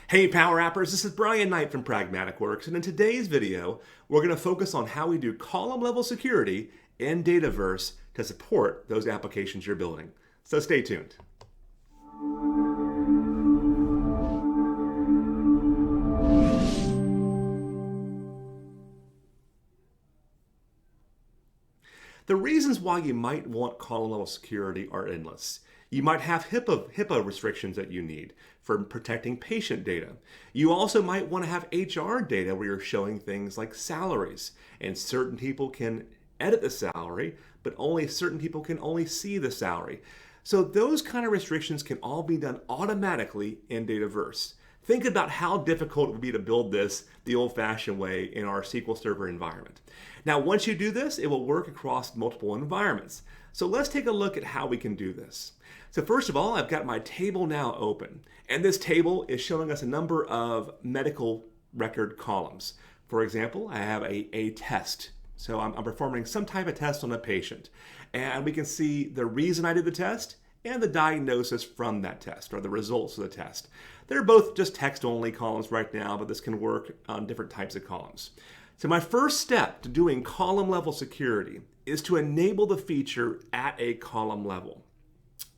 Hey Power Appers, this is Brian Knight from Pragmatic Works, and in today's video, we're going to focus on how we do column level security in Datverse to support those applications you're building. So stay tuned. The reasons why you might want column level security are endless. You might have HIPAA restrictions that you need for protecting patient data. You also might want to have HR data where you're showing things like salaries, and certain people can edit the salary, but only certain people can only see the salary. So those kind of restrictions can all be done automatically in Datverse. Think about how difficult it would be to build this the old-fashioned way in our SQL Server environment. Now, once you do this, it will work across multiple environments. So let's take a look at how we can do this. So first of all, I've got my table now open, and this table is showing us a number of medical record columns. For example, I have a test. So I'm performing some type of test on a patient, and we can see the reason I did the test and the diagnosis from that test, or the results of the test. They're both just text-only columns right now, but this can work on different types of columns. So my first step to doing column-level security is to enable the feature at a column level.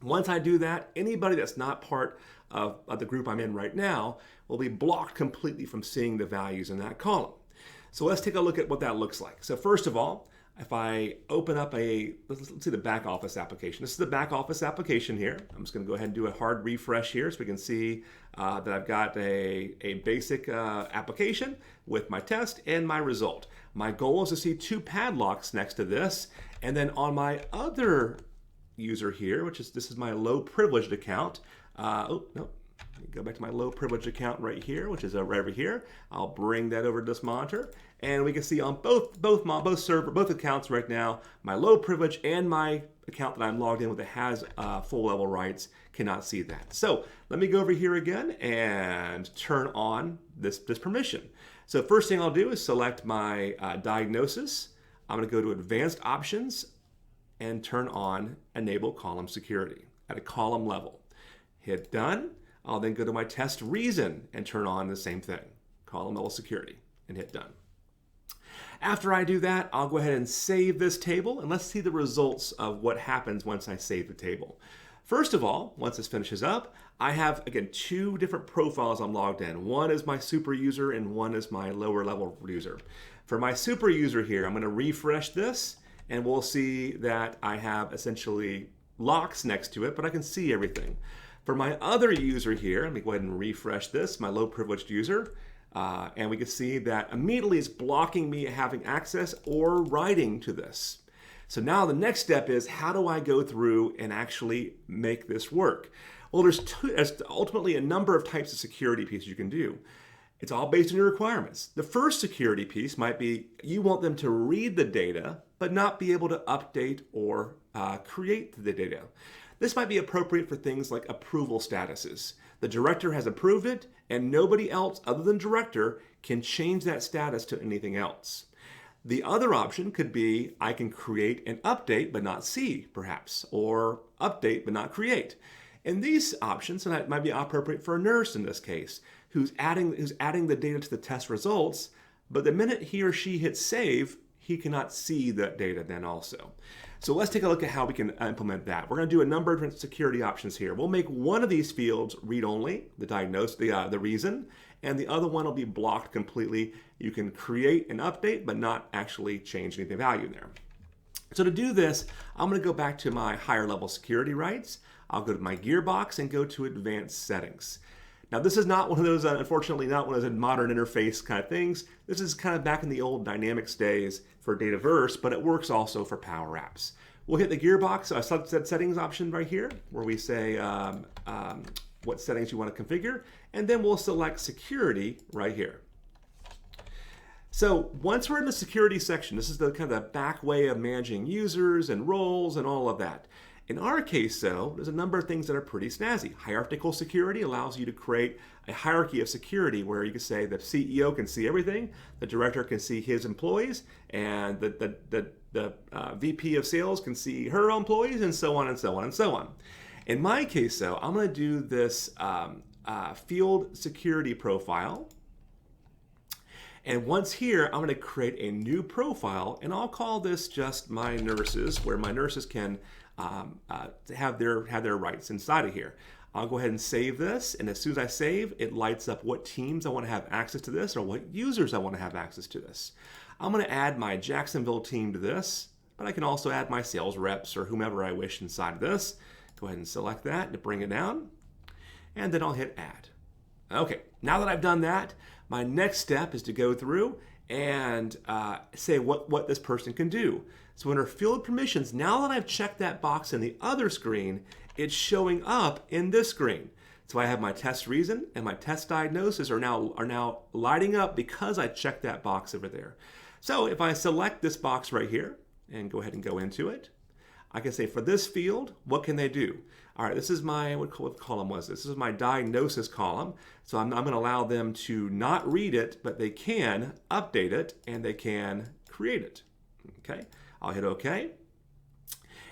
Once I do that, anybody that's not part of the group I'm in right now will be blocked completely from seeing the values in that column. So let's take a look at what that looks like. So first of all, if I open up let's see the back office application. This is the back office application here. I'm just going to go ahead and do a hard refresh here so we can see that I've got a basic application with my test and my result. My goal is to see two padlocks next to this, and then on my other user here, this is my low privileged account. Go back to my low privileged account right here, which is right over here. I'll bring that over to this monitor, and we can see on both accounts right now, my low privilege and my account that I'm logged in with that has full level rights cannot see that. So let me go over here again and turn on this permission. So first thing I'll do is select my diagnosis. I'm going to go to Advanced Options and turn on Enable Column Security at a column level. Hit Done. I'll then go to my test reason and turn on the same thing, column level security, and hit Done. After I do that, I'll go ahead and save this table, and let's see the results of what happens once I save the table. First of all, once this finishes up, I have, again, two different profiles I'm logged in. One is my super user and one is my lower level user. For my super user here, I'm going to refresh this, and we'll see that I have essentially locks next to it, but I can see everything. For my other user here, let me go ahead and refresh this, my low privileged user, and we can see that immediately it's blocking me having access or writing to this. So now the next step is, how do I go through and actually make this work? Well, there's ultimately a number of types of security pieces you can do. It's all based on your requirements. The first security piece might be you want them to read the data, but not be able to update or create the data. This might be appropriate for things like approval statuses. The director has approved it, and nobody else other than director can change that status to anything else. The other option could be I can create and update but not see, perhaps, or update but not create. And these options, and that might be appropriate for a nurse in this case, who's adding the data to the test results, but the minute he or she hits save, he cannot see that data then also. So let's take a look at how we can implement that. We're going to do a number of different security options here. We'll make one of these fields read-only, the reason, and the other one will be blocked completely. You can create and update, but not actually change any value there. So to do this, I'm going to go back to my higher level security rights. I'll go to my gearbox and go to Advanced Settings. Now, this is not one of those, unfortunately, not one of those modern interface kind of things. This is kind of back in the old Dynamics days for Datverse, but it works also for Power Apps. We'll hit the gearbox subset settings option right here, where we say what settings you want to configure, and then we'll select security right here. So once we're in the security section, this is the kind of the back way of managing users and roles and all of that. In our case, though, there's a number of things that are pretty snazzy. Hierarchical security allows you to create a hierarchy of security where you can say the CEO can see everything, the director can see his employees, and the VP of sales can see her employees, and so on and so on and so on. In my case, though, I'm going to do this field security profile. And once here, I'm going to create a new profile, and I'll call this just my nurses, where my nurses can have their rights inside of here. I'll go ahead and save this, and as soon as I save, it lights up what teams I want to have access to this or what users I want to have access to this. I'm going to add my Jacksonville team to this, but I can also add my sales reps or whomever I wish inside of this. Go ahead and select that to bring it down, and then I'll hit add. Okay, now that I've done that, my next step is to go through and say what this person can do. So under field permissions, now that I've checked that box in the other screen, it's showing up in this screen. So I have my test reason and my test diagnosis are now lighting up because I checked that box over there. So if I select this box right here and go ahead and go into it, I can say for this field, what can they do? All right, this is my, what column was this? This is my diagnosis column. So I'm going to allow them to not read it, but they can update it and they can create it. Okay, I'll hit OK.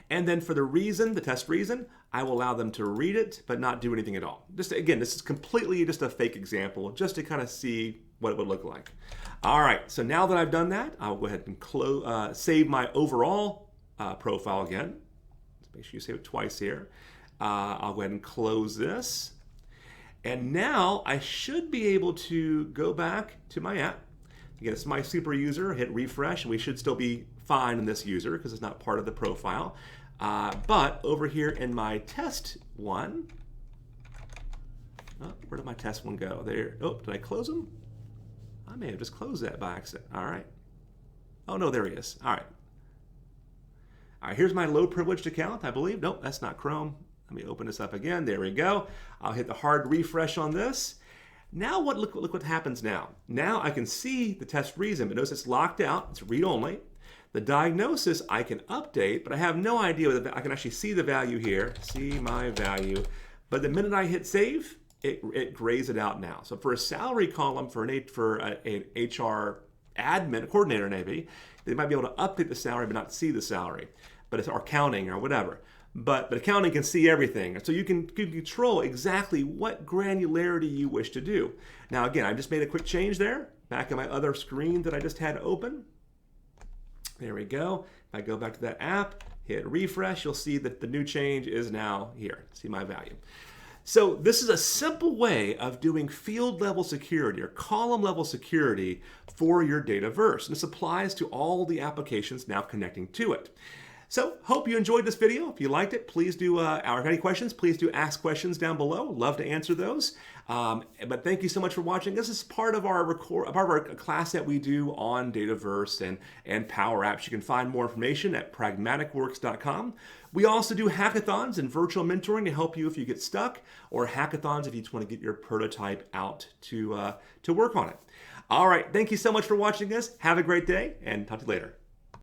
And then for the reason, the test reason, I will allow them to read it, but not do anything at all. Just again, this is completely just a fake example, just to kind of see what it would look like. All right, so now that I've done that, I'll go ahead and save my overall profile again. Let's make sure you save it twice here. I'll go ahead and close this. And now I should be able to go back to my app. Again, it's my super user, hit refresh, and we should still be fine in this user because it's not part of the profile. But over here in my test one, oh, where did my test one go? There. Oh, did I close them? I may have just closed that by accident. All right. Oh, no, there he is. All right. All right, here's my low privileged account, I believe. Nope, that's not Chrome. Let me open this up again. There we go. I'll hit the hard refresh on this. Now look what happens now. Now I can see the test reason, but notice it's locked out. It's read only. The diagnosis I can update, but I have no idea whether I can actually see the value here. See my value. But the minute I hit save, it grays it out now. So for a salary column for an HR admin, a coordinator maybe, they might be able to update the salary but not see the salary. But it's or accounting or whatever. But accounting can see everything. So you can control exactly what granularity you wish to do. Now again, I just made a quick change there. Back in my other screen that I just had open. There we go. If I go back to that app, hit refresh, you'll see that the new change is now here. See my value. So this is a simple way of doing field level security or column level security for your Dataverse. And this applies to all the applications now connecting to it. So hope you enjoyed this video. If you liked it, please do, or have any questions, please do ask questions down below. Love to answer those. But thank you so much for watching. This is part of our class that we do on Dataverse and Power Apps. You can find more information at pragmaticworks.com. We also do hackathons and virtual mentoring to help you if you get stuck, or hackathons if you just want to get your prototype out to work on it. All right, thank you so much for watching this. Have a great day, and talk to you later.